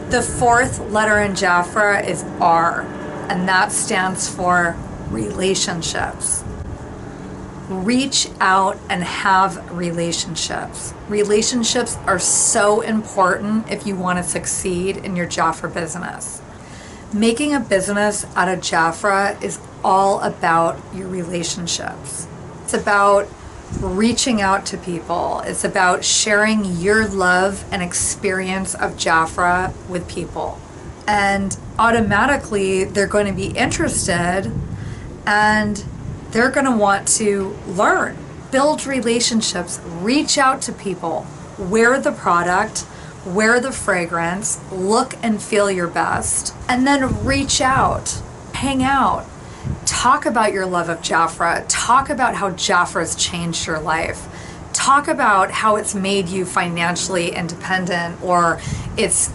The fourth letter in Jafra is R, and that stands for relationships. Reach out and have relationships. Relationships are so important if you want to succeed in your Jafra business. Making a business out of Jafra is all about your relationships. It's about reaching out to people. It's about sharing your love and experience of Jafra with people. And automatically they're going to be interested and they're going to want to learn, build relationships, reach out to people, wear the product, wear the fragrance, look and feel your best, and then reach out, hang out, talk about your love of Jafra, talk about how Jafra's changed your life, talk about how it's made you financially independent, or it's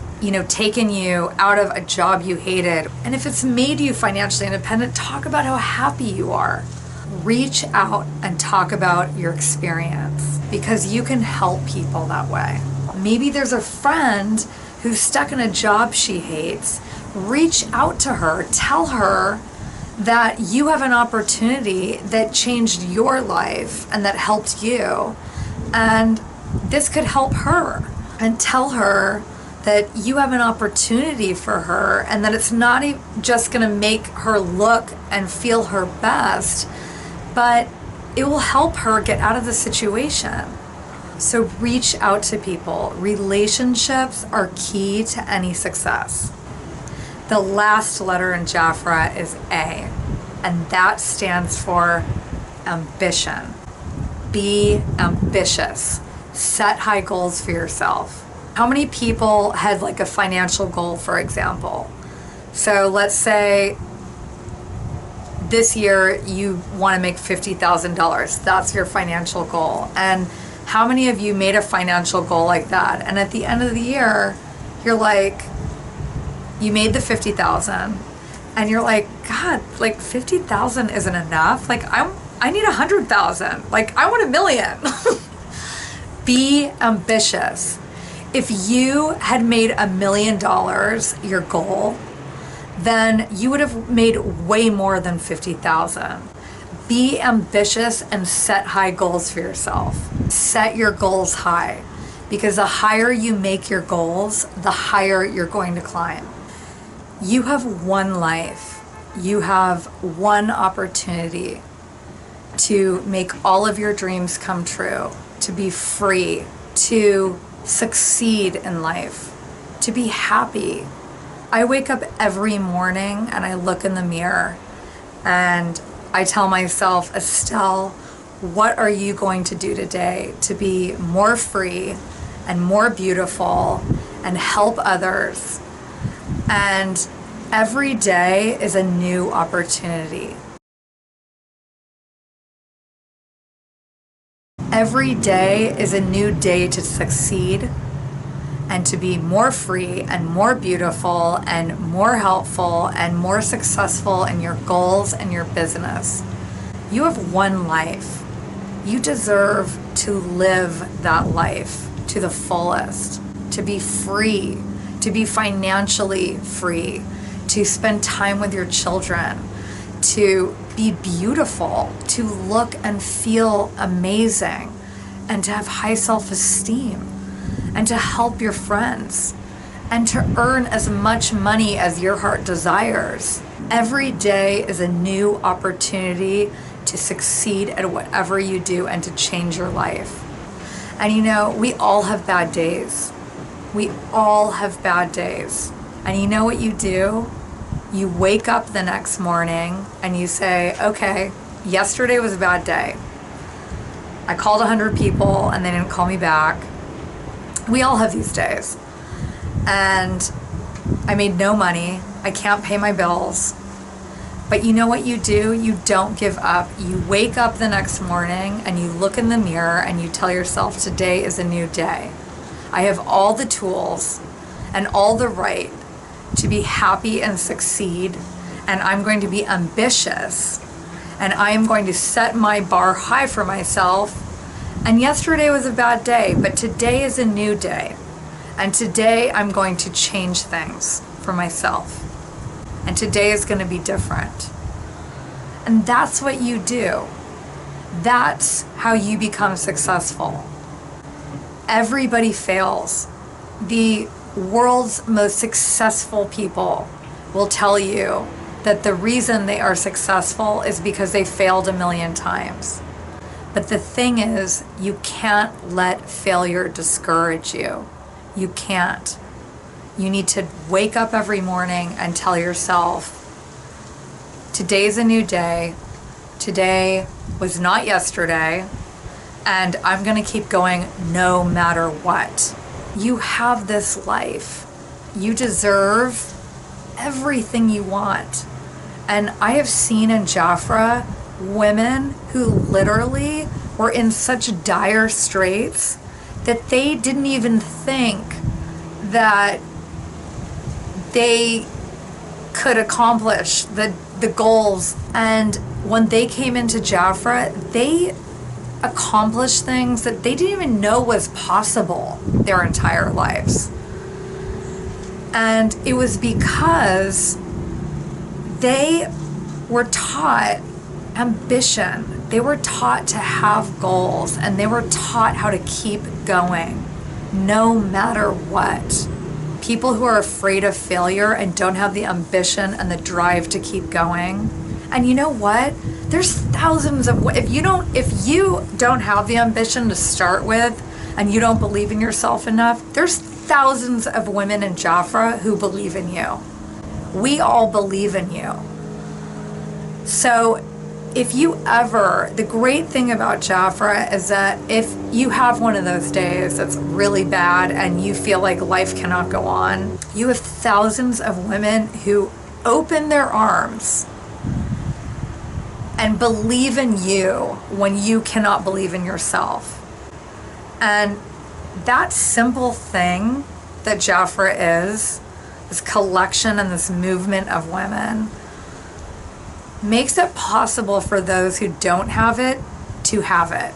taken you out of a job you hated. And if it's made you financially independent, talk about how happy you are. Reach out and talk about your experience, because you can help people that way. Maybe there's a friend who's stuck in a job she hates. Reach out to her, tell her that you have an opportunity that changed your life and that helped you, and this could help her. And tell her that you have an opportunity for her and that it's not just going to make her look and feel her best, but it will help her get out of the situation. So reach out to people. Relationships are key to any success. The last letter in Jafra is A, and that stands for ambition. Be ambitious. Set high goals for yourself. How many people had like a financial goal, for example? So let's say this year you want to make $50,000. That's your financial goal. And how many of you made a financial goal like that? And at the end of the year, you're like, you made the 50,000 and you're like, God, like 50,000 isn't enough. Like I need 100,000. Like I want 1 million. Be ambitious. If you had made $1 million your goal, then you would have made way more than 50,000. Be ambitious and set high goals for yourself. Set your goals high, because the higher you make your goals, the higher you're going to climb. You have one life. You have one opportunity to make all of your dreams come true, to be free, to succeed in life, to be happy. I wake up every morning and I look in the mirror and I tell myself, Estelle, what are you going to do today to be more free and more beautiful and help others? And every day is a new opportunity. Every day is a new day to succeed and to be more free and more beautiful and more helpful and more successful in your goals and your business. You have one life. You deserve to live that life to the fullest, to be free, to be financially free, to spend time with your children, to be beautiful, to look and feel amazing, and to have high self-esteem, and to help your friends, and to earn as much money as your heart desires. Every day is a new opportunity to succeed at whatever you do and to change your life. And we all have bad days. We all have bad days. And you know what you do? You wake up the next morning and you say, okay, yesterday was a bad day. I called 100 people and they didn't call me back. We all have these days. And I made no money. I can't pay my bills. But you know what you do? You don't give up. You wake up the next morning and you look in the mirror and you tell yourself, today is a new day. I have all the tools and all the right to be happy and succeed, and I'm going to be ambitious, and I am going to set my bar high for myself. And yesterday was a bad day, but today is a new day, And today I'm going to change things for myself. And today is going to be different. And that's what you do. That's how you become successful. Everybody fails. The world's most successful people will tell you that the reason they are successful is because they failed a million times. But the thing is, you can't let failure discourage you. You can't. You need to wake up every morning and tell yourself, today's a new day. Today was not yesterday. And I'm going to keep going no matter what. You have this life. You deserve everything you want. And I have seen in Jafra women who literally were in such dire straits that they didn't even think that they could accomplish the goals. And when they came into Jafra, they accomplished things that they didn't even know was possible their entire lives. And it was because they were taught ambition. They were taught to have goals, and they were taught how to keep going no matter what. People who are afraid of failure and don't have the ambition and the drive to keep going. And you know what? There's thousands of, if you don't have the ambition to start with, and you don't believe in yourself enough, there's thousands of women in Jafra who believe in you. We all believe in you. So if you ever, the great thing about Jafra is that if you have one of those days that's really bad and you feel like life cannot go on, you have thousands of women who open their arms and believe in you when you cannot believe in yourself. And that simple thing that Jafra is, this collection and this movement of women, makes it possible for those who don't have it to have it.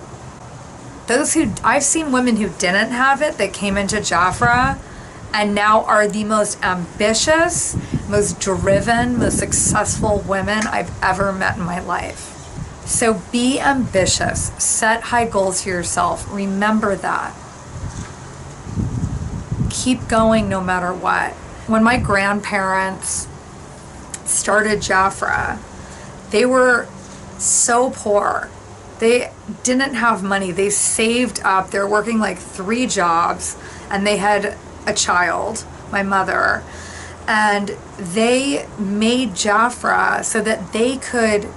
I've seen women who didn't have it that came into Jafra and now are the most ambitious, most driven, most successful women I've ever met in my life. So be ambitious, set high goals for yourself. Remember that. Keep going no matter what. When my grandparents started Jafra, they were so poor. They didn't have money. They saved up. They were working like 3 jobs, and they had a child, my mother, and they made Jafra so that they could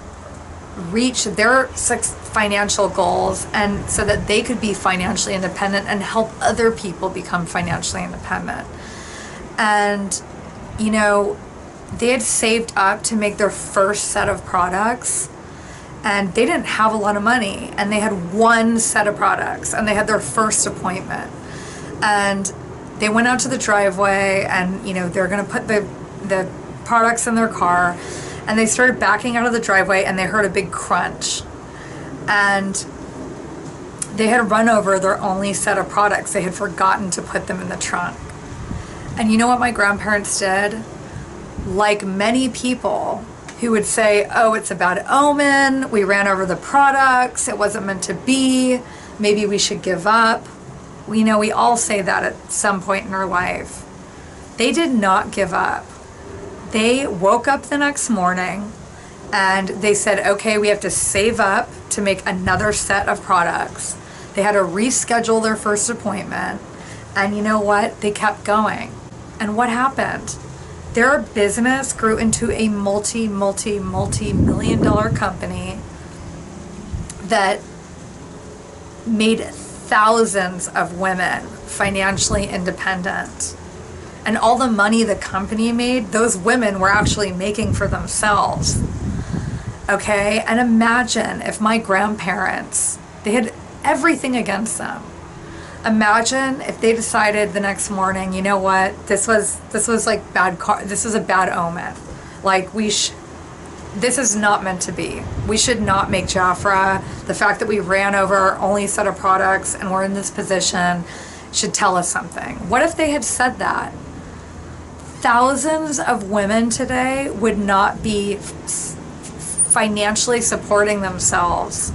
reach their financial goals and so that they could be financially independent and help other people become financially independent. And, you know, they had saved up to make their first set of products, and they didn't have a lot of money, and they had 1 set of products, and they had their first appointment. And they went out to the driveway, and, you know, they're going to put the products in their car, and they started backing out of the driveway, and they heard a big crunch. And they had run over their only set of products. They had forgotten to put them in the trunk. And you know what my grandparents did? Like many people who would say, oh, it's a bad omen, we ran over the products, it wasn't meant to be, maybe we should give up. We know we all say that at some point in our life. They did not give up. They woke up the next morning and they said, okay, we have to save up to make another set of products. They had to reschedule their first appointment. And you know what? They kept going. And what happened? Their business grew into a multi-million-dollar company that made thousands of women financially independent. And all the money the company made, those women were actually making for themselves. Okay? And imagine if my grandparents, they had everything against them. Imagine if they decided the next morning, you know what, this was like this is a bad omen. Like this is not meant to be. We should not make Jafra. The fact that we ran over our only set of products and we're in this position should tell us something. What if they had said that? Thousands of women today would not be financially supporting themselves.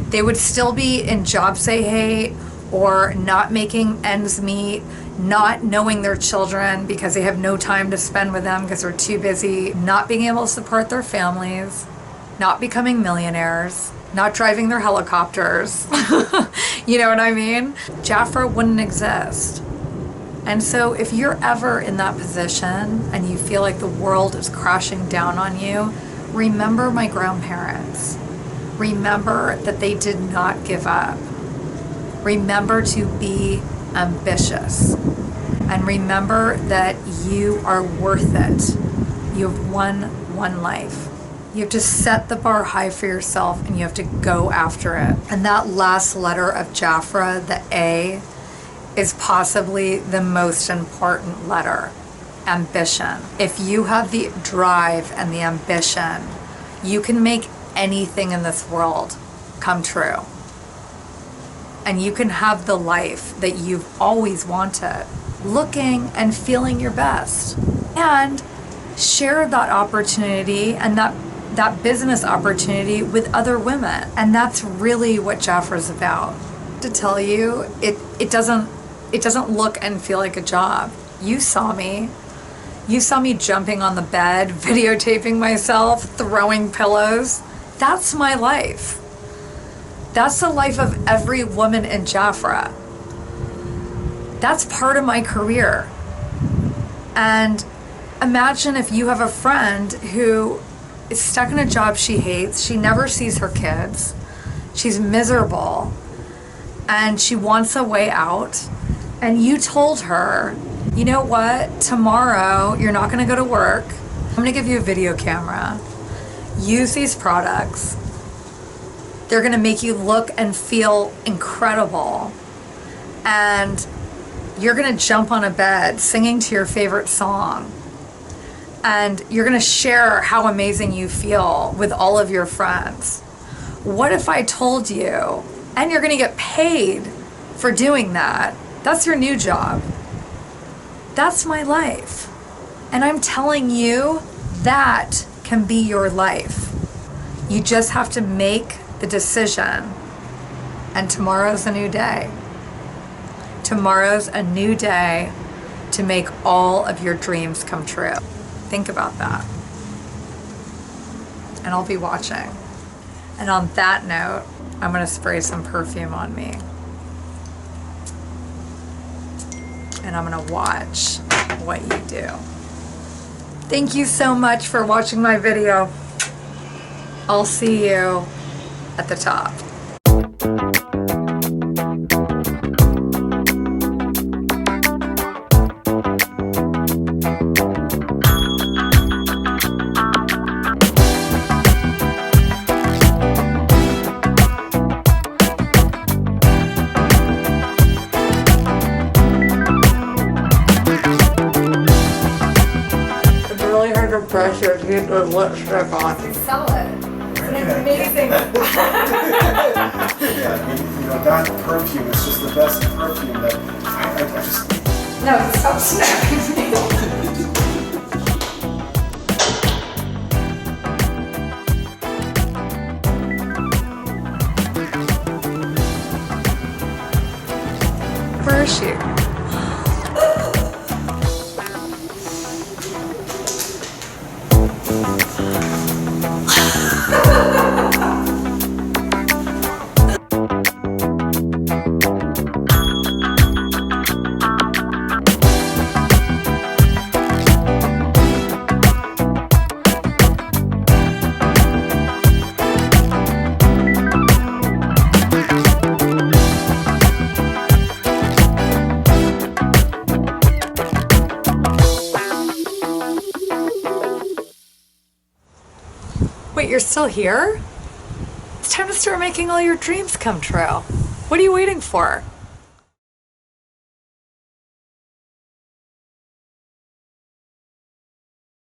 They would still be in jobs they hate, or not making ends meet, not knowing their children because they have no time to spend with them because they're too busy, not being able to support their families, not becoming millionaires, not driving their helicopters. You know what I mean? Jafra wouldn't exist. And so if you're ever in that position and you feel like the world is crashing down on you, remember my grandparents. Remember that they did not give up. Remember to be ambitious. And remember that you are worth it. You have one life. You have to set the bar high for yourself and you have to go after it. And that last letter of Jafra, the A, is possibly the most important letter. Ambition. If you have the drive and the ambition, you can make anything in this world come true. And you can have the life that you've always wanted, looking and feeling your best. And share that opportunity and that business opportunity with other women. And that's really what Jafra's about. To tell you, it doesn't look and feel like a job. You saw me. You saw me jumping on the bed, videotaping myself, throwing pillows. That's my life. That's the life of every woman in Jafra. That's part of my career. And imagine if you have a friend who is stuck in a job she hates, she never sees her kids, she's miserable, and she wants a way out, and you told her, you know what, tomorrow you're not gonna go to work, I'm gonna give you a video camera, use these products, they're gonna make you look and feel incredible, and you're gonna jump on a bed singing to your favorite song, and you're gonna share how amazing you feel with all of your friends. What if I told you, and you're gonna get paid for doing that, that's your new job. That's my life. And I'm telling you, that can be your life. You just have to make the decision, and tomorrow's a new day. Tomorrow's a new day to make all of your dreams come true. Think about that. And I'll be watching. And on that note, I'm gonna spray some perfume on me. And I'm gonna watch what you do. Thank you so much for watching my video. I'll see you at the top. Brush your teeth with lipstick on. Sell it. It's amazing. Yeah, you know, that perfume is just the best perfume that I just... No, stop snapping me. Where is she? Wait, you're still here? It's time to start making all your dreams come true. What are you waiting for?